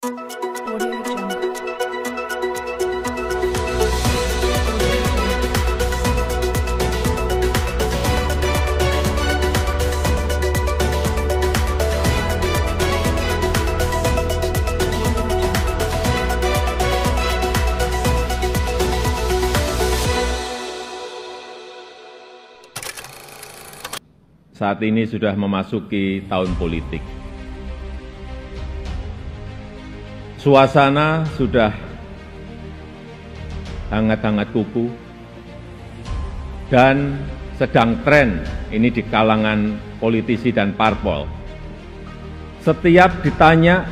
Audio Jungle. Saat ini sudah memasuki tahun politik. Suasana sudah hangat-hangat kuku dan sedang tren ini di kalangan politisi dan parpol. Setiap ditanya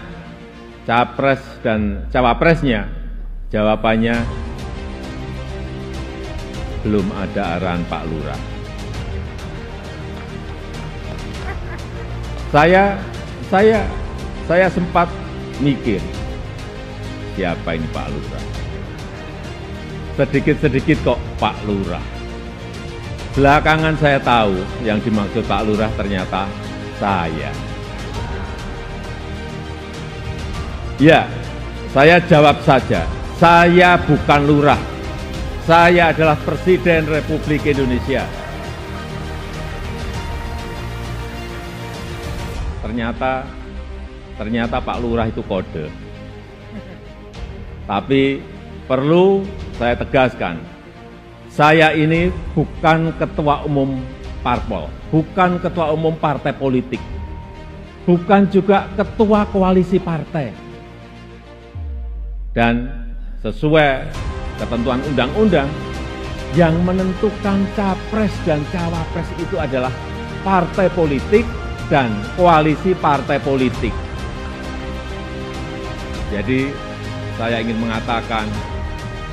capres dan cawapresnya, jawabannya belum ada arahan Pak Lurah. Saya sempat mikir, siapa ini Pak Lurah? Sedikit-sedikit kok Pak Lurah. Belakangan saya tahu yang dimaksud Pak Lurah ternyata saya. Ya, saya jawab saja, saya bukan lurah. Saya adalah Presiden Republik Indonesia. Ternyata Pak Lurah itu kode. Tapi perlu saya tegaskan, saya ini bukan ketua umum parpol, bukan ketua umum partai politik, bukan juga ketua koalisi partai. Dan sesuai ketentuan undang-undang, yang menentukan capres dan cawapres itu adalah partai politik dan koalisi partai politik. Jadi saya ingin mengatakan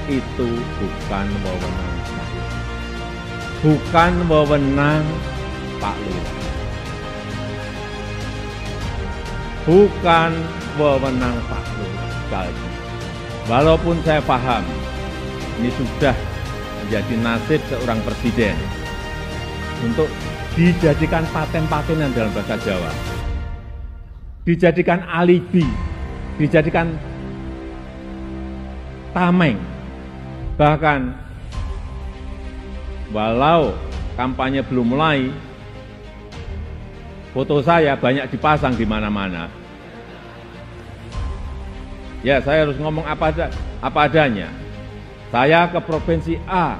itu bukan wewenang saya. Bukan wewenang Pak Lurah. Bukan wewenang Pak Lurah. Sekali lagi. Walaupun saya paham ini sudah menjadi nasib seorang presiden untuk dijadikan paten-patenan dalam bahasa Jawa, dijadikan alibi, dijadikan tameng, bahkan walau kampanye belum mulai, foto saya banyak dipasang di mana-mana. Ya, saya harus ngomong apa adanya. Saya ke provinsi A,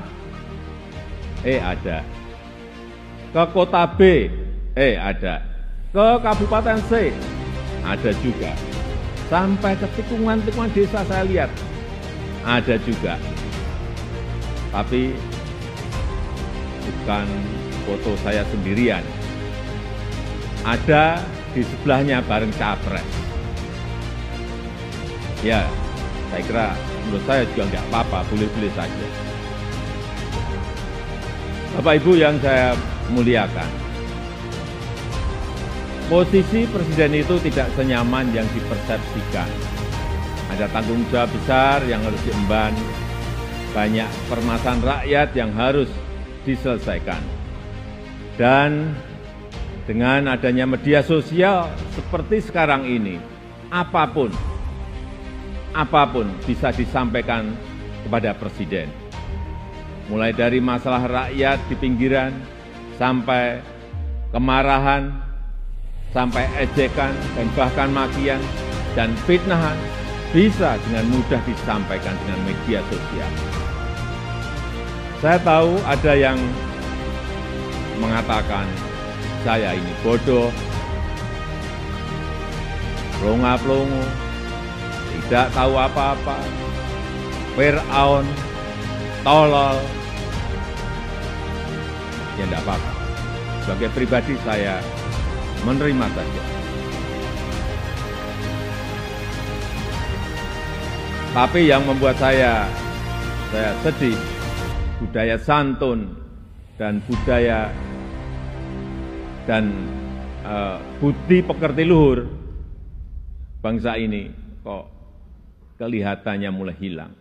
ada. Ke kota B, ada. Ke kabupaten C, ada juga. Sampai ke tikungan-tikungan desa saya lihat, ada juga. Tapi bukan foto saya sendirian. Ada di sebelahnya bareng capres. Ya, saya kira menurut saya juga nggak apa-apa, boleh-boleh saja. Bapak Ibu yang saya muliakan, posisi presiden itu tidak senyaman yang dipersepsikan. Ada tanggung jawab besar yang harus diemban, banyak permasalahan rakyat yang harus diselesaikan. Dan dengan adanya media sosial seperti sekarang ini, apapun bisa disampaikan kepada presiden. Mulai dari masalah rakyat di pinggiran, sampai kemarahan, sampai ejekan, dan bahkan makian, dan fitnahan, bisa dengan mudah disampaikan dengan media sosial. Saya tahu ada yang mengatakan, saya ini bodoh, pelongo-pelongo, tidak tahu apa-apa, Fir'aun, tolol. Ya tidak apa-apa. Sebagai pribadi saya menerima saja. Tapi yang membuat saya sedih, budaya santun dan budaya dan budi pekerti luhur bangsa ini kok kelihatannya mulai hilang.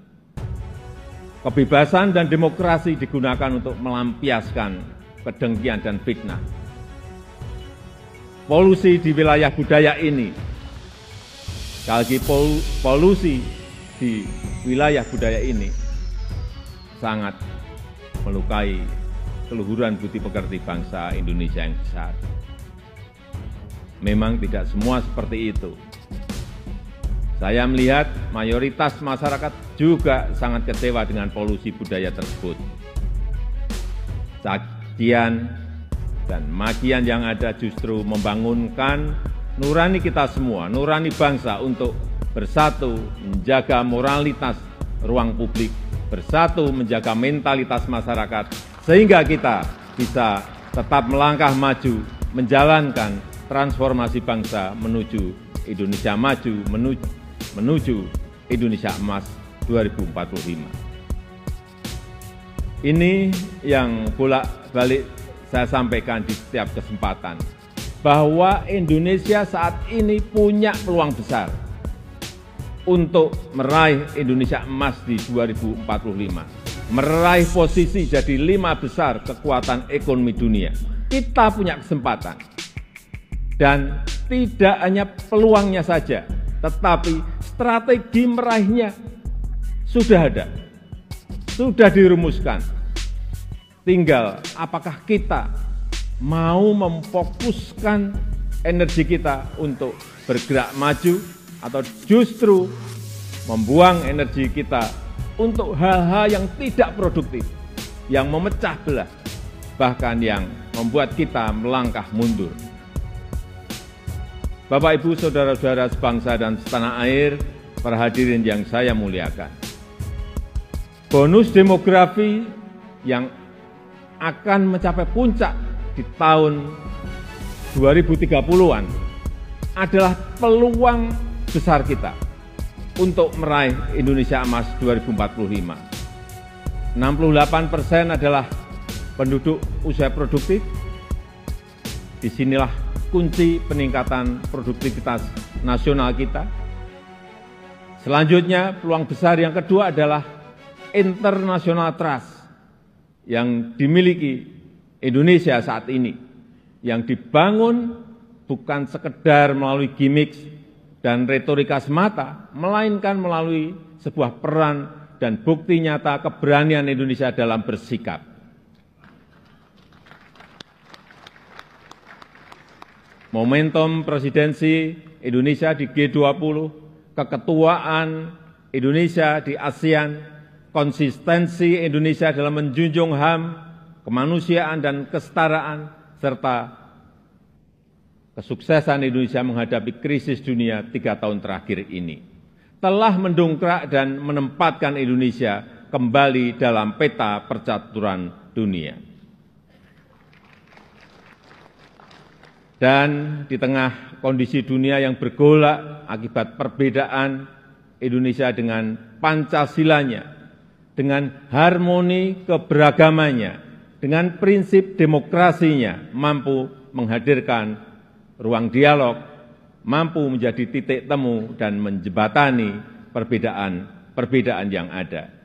Kebebasan dan demokrasi digunakan untuk melampiaskan kedengkian dan fitnah. Polusi di wilayah budaya ini Sekali lagi polusi di wilayah budaya ini sangat melukai keluhuran budi pekerti bangsa Indonesia yang besar. Memang tidak semua seperti itu. Saya melihat mayoritas masyarakat juga sangat kecewa dengan polusi budaya tersebut. Cacian dan makian yang ada justru membangunkan nurani kita semua, nurani bangsa untuk bersatu menjaga moralitas ruang publik, bersatu menjaga mentalitas masyarakat, sehingga kita bisa tetap melangkah maju, menjalankan transformasi bangsa menuju Indonesia maju, menuju Indonesia emas 2045. Ini yang bolak-balik saya sampaikan di setiap kesempatan, bahwa Indonesia saat ini punya peluang besar untuk meraih Indonesia emas di 2045, meraih posisi jadi 5 besar kekuatan ekonomi dunia. Kita punya kesempatan, dan tidak hanya peluangnya saja, tetapi strategi meraihnya sudah ada, sudah dirumuskan. Tinggal apakah kita mau memfokuskan energi kita untuk bergerak maju, atau justru membuang energi kita untuk hal-hal yang tidak produktif, yang memecah belah, bahkan yang membuat kita melangkah mundur. Bapak, Ibu, saudara-saudara sebangsa dan setanah air, para hadirin yang saya muliakan. Bonus demografi yang akan mencapai puncak di tahun 2030-an adalah peluang besar kita untuk meraih Indonesia emas 2045. 68% adalah penduduk usia produktif. Disinilah kunci peningkatan produktivitas nasional kita. Selanjutnya, peluang besar yang kedua adalah international trust yang dimiliki Indonesia saat ini, yang dibangun bukan sekedar melalui gimmick dan retorika semata, melainkan melalui sebuah peran dan bukti nyata keberanian Indonesia dalam bersikap. Momentum presidensi Indonesia di G20, keketuaan Indonesia di ASEAN, konsistensi Indonesia dalam menjunjung HAM, kemanusiaan dan kesetaraan, serta kesuksesan Indonesia menghadapi krisis dunia 3 tahun terakhir ini, telah mendongkrak dan menempatkan Indonesia kembali dalam peta percaturan dunia. Dan di tengah kondisi dunia yang bergolak akibat perbedaan, Indonesia dengan Pancasilanya, dengan harmoni keberagamannya, dengan prinsip demokrasinya, mampu menghadirkan ruang dialog, mampu menjadi titik temu dan menjembatani perbedaan yang ada.